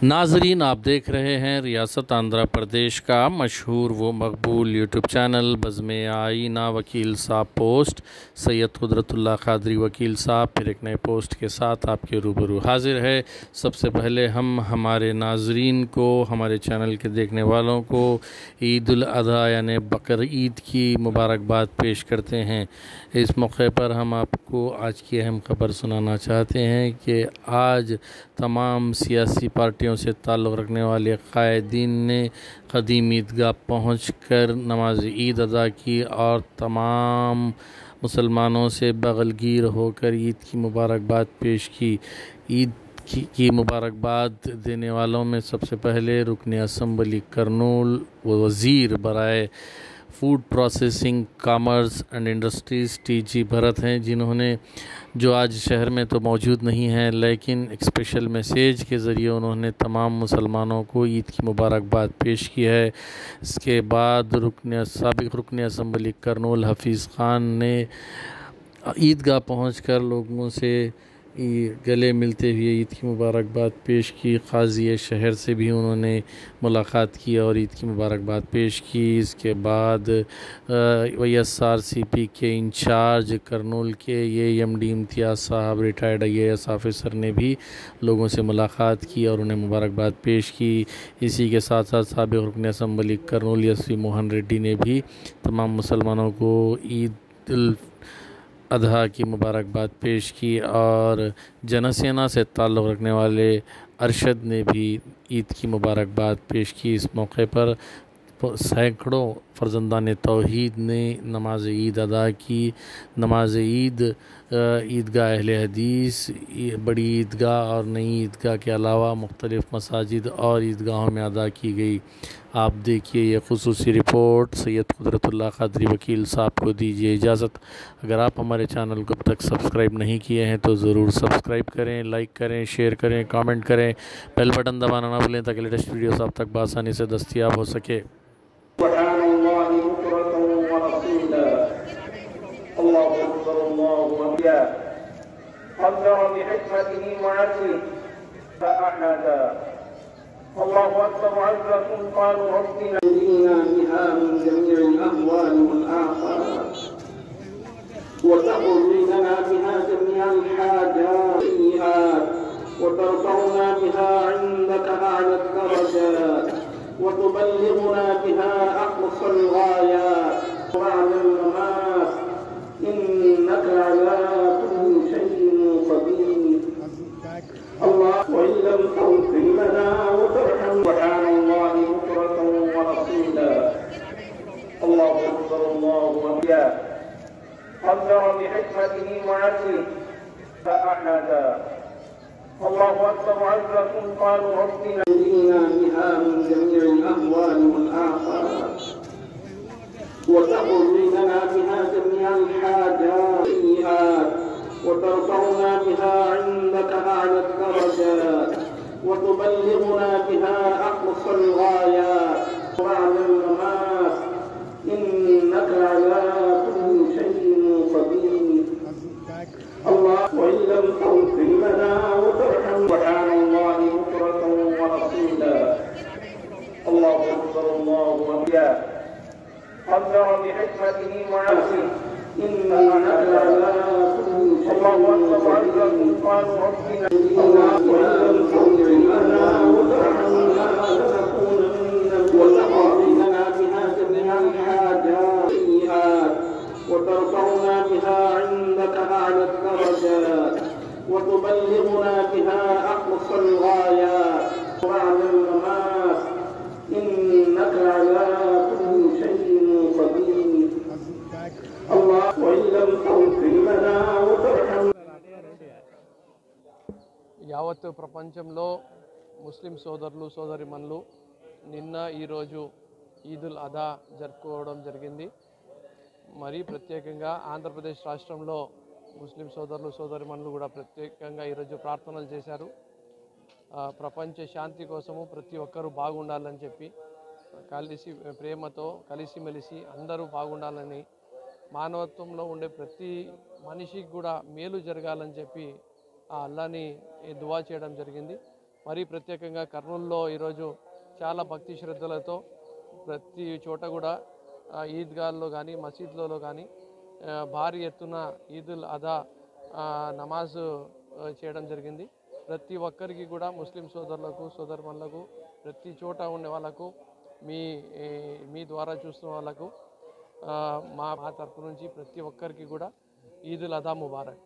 नाजरीन, आप देख रहे हैं रियासत आंध्र प्रदेश का मशहूर व मकबूल यूट्यूब चैनल बज़्म आईना वकील साहब पोस्ट। सैयद कुदरतुल्लाह क़ादरी वकील साहब फिर एक नए पोस्ट के साथ आपके रूबरू हाजिर है। सबसे पहले हम हमारे नाजरीन को, हमारे चैनल के देखने वालों को ईद उल अज़हा यानी बकर ईद की मुबारकबाद पेश करते हैं। इस मौके पर हम आपको आज की अहम खबर सुनाना चाहते हैं कि आज तमाम सियासी पार्टियों से ताल्लुक़ रखने वाले क़ायदीन ने क़दीम ईदगाह पहुंचकर नमाज ईद अदा की और तमाम मुसलमानों से बगलगीर होकर ईद की मुबारकबाद पेश की। ईद की मुबारकबाद देने वालों में सबसे पहले रुकन असम्बली करनूल व वज़ीर बराए food processing commerce and industries TG Bharat हैं, जिन्होंने जो आज शहर में तो मौजूद नहीं हैं, लेकिन एक स्पेशल मैसेज के ज़रिए उन्होंने तमाम मुसलमानों को ईद की मुबारकबाद पेश की है। इसके बाद साबिक़ रुकन असम्बली करनूल हफीज़ ख़ान ने ईदगाह पहुंचकर लोगों से गले मिलते हुए ईद की मुबारकबाद पेश की। क़ाज़ी शहर से भी उन्होंने मुलाकात की और ईद की मुबारकबाद पेश की। इसके बाद YSRCP के इंचार्ज करनूल के AMD इम्तियाज़ साहब रिटायर्ड IAS ऑफ़िसर ने भी लोगों से मुलाकात की और उन्हें मुबारकबाद पेश की। इसी के साथ साथ साबिक़ रुकन असम्बली करनूल SV मोहन रेड्डी ने भी तमाम मुसलमानों को ईद उल अज़हा की मुबारकबाद पेश की और जनसेना से ताल्लुक़ रखने वाले अरशद ने भी ईद की मुबारकबाद पेश की। इस मौके पर सैकड़ों फ़र्ज़ंदान तौहीद ने नमाज ईद अदा की। नमाज ईद ईदगाह अहले हदीस, बड़ी ईदगाह और नई ईदगाह के अलावा मुख्तलिफ़ मसाजिद और ईदगाहों में अदा की गई। आप देखिए ये ख़ुसूसी रिपोर्ट। सैयद कुदरतुल्लाह क़ादरी वकील साहब को दीजिए इजाज़त। अगर आप हमारे चैनल को अब तक सब्सक्राइब नहीं किए हैं तो ज़रूर सब्सक्राइब करें, लाइक करें, शेयर करें, कमेंट करें, बेल बटन दबाना ना भूलें ताकि लेटेस्ट वीडियोस आप तक बआसानी से दस्तयाब हो सके। الله أكبر عز سلطان ربنا دينا بها من جميع الأهوال والآفات وتقضي لنا بها جميع الحاجات وترفعنا بها عندك أعلى الدرجات وتبلغنا بها أقصى الغايات وبعد الممات إنك على كل شيء قدير. الله وإن لم تغفر لنا وترحم سبحان الله بكرة وأصيلا. الله أكبر الله أكبر قدر بحكمته وعدله فأحدا. الله أكبر عز سلطان ربنا دينا بها من جميع الأهوال والآفات وتقضي لنا بها جميع الحاجات وترفعنا بها عندك أعلى الدرجات وتبلغنا بها أقصى الغايات وبعد الممات إنك على كل شيء قدير. الله وإن لم تغفر لنا وترحم سبحان الله بكرة وأصيلا. الله أكبر الله أكبر قدر بحكمته وعدله إنك على كل شيء سلطان ربنا دينا وإن تغفر لنا وترحمنا لنكونن وتقضي لنا بها جميع الحاجات وترفعنا بها عندك أعلى الدرجات وتبلغنا بها أقصى الغايات وبعد الممات إنك على كل شيء قدير. الله وإن لم تغفر لنا وترحم. యావత్తు ప్రపంచంలో ముస్లిం సోదరులు సోదరిమణులు నిన్న ఈరోజు ఈదుల్ అదా జరుపుకోవడం జరిగింది. మరి ప్రత్యేకంగా ఆంధ్రప్రదేశ్ రాష్ట్రంలో ముస్లిం సోదరులు సోదరిమణులు కూడా ప్రత్యేకంగా ఈరోజు ప్రార్థనలు చేశారు. ప్రపంచ శాంతి కోసము ప్రతి ఒక్కరూ బాగుండాలని చెప్పి కలిసి ప్రేమతో కలిసిమెలిసి అందరూ బాగుండాలని, మానవత్వంలో ఉండే ప్రతి మనిషికి కూడా మేలు జరగాలని చెప్పి ఆ అల్లాని దువా చేయడం జరిగింది. మరీ ప్రత్యేకంగా కర్నూలులో ఈరోజు చాలా భక్తి శ్రద్ధలతో ప్రతి చోట కూడా ఈద్గాల్లో కానీ మసీద్లలో కానీ భారీ ఎత్తున ఈదుల్ అదా నమాజ్ చేయడం జరిగింది. ప్రతి ఒక్కరికి కూడా ముస్లిం సోదరులకు సోదరుమణులకు ప్రతి చోట ఉండే వాళ్ళకు మీ ద్వారా చూస్తున్న వాళ్ళకు మా తరపు నుంచి ప్రతి ఒక్కరికి కూడా ఈదుల్ అదా ముబారక్.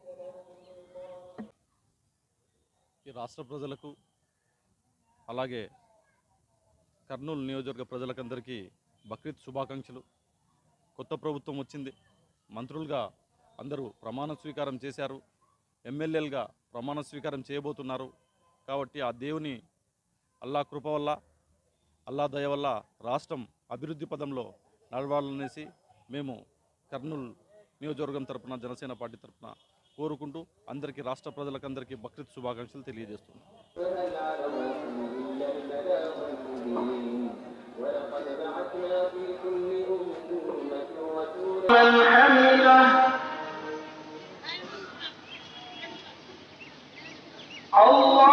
ఈ రాష్ట్ర ప్రజలకు అలాగే కర్నూలు నియోజకవర్గ ప్రజలకందరికీ బక్రీద్ శుభాకాంక్షలు. కొత్త ప్రభుత్వం వచ్చింది, మంత్రులుగా అందరూ ప్రమాణ స్వీకారం చేశారు, ఎమ్మెల్యేలుగా ప్రమాణ స్వీకారం చేయబోతున్నారు. కాబట్టి ఆ దేవుని అల్లా కృప వల్ల అల్లా దయ వల్ల రాష్ట్రం అభివృద్ధి పదంలో నడవాలనేసి మేము కర్నూలు నియోజకవర్గం తరపున జనసేన పార్టీ తరపున కోరుకుంటూ అందరికీ రాష్ట్ర ప్రజలకందరికీ బక్రీద్ శుభాకాంక్షలు తెలియజేస్తున్నాం. Allah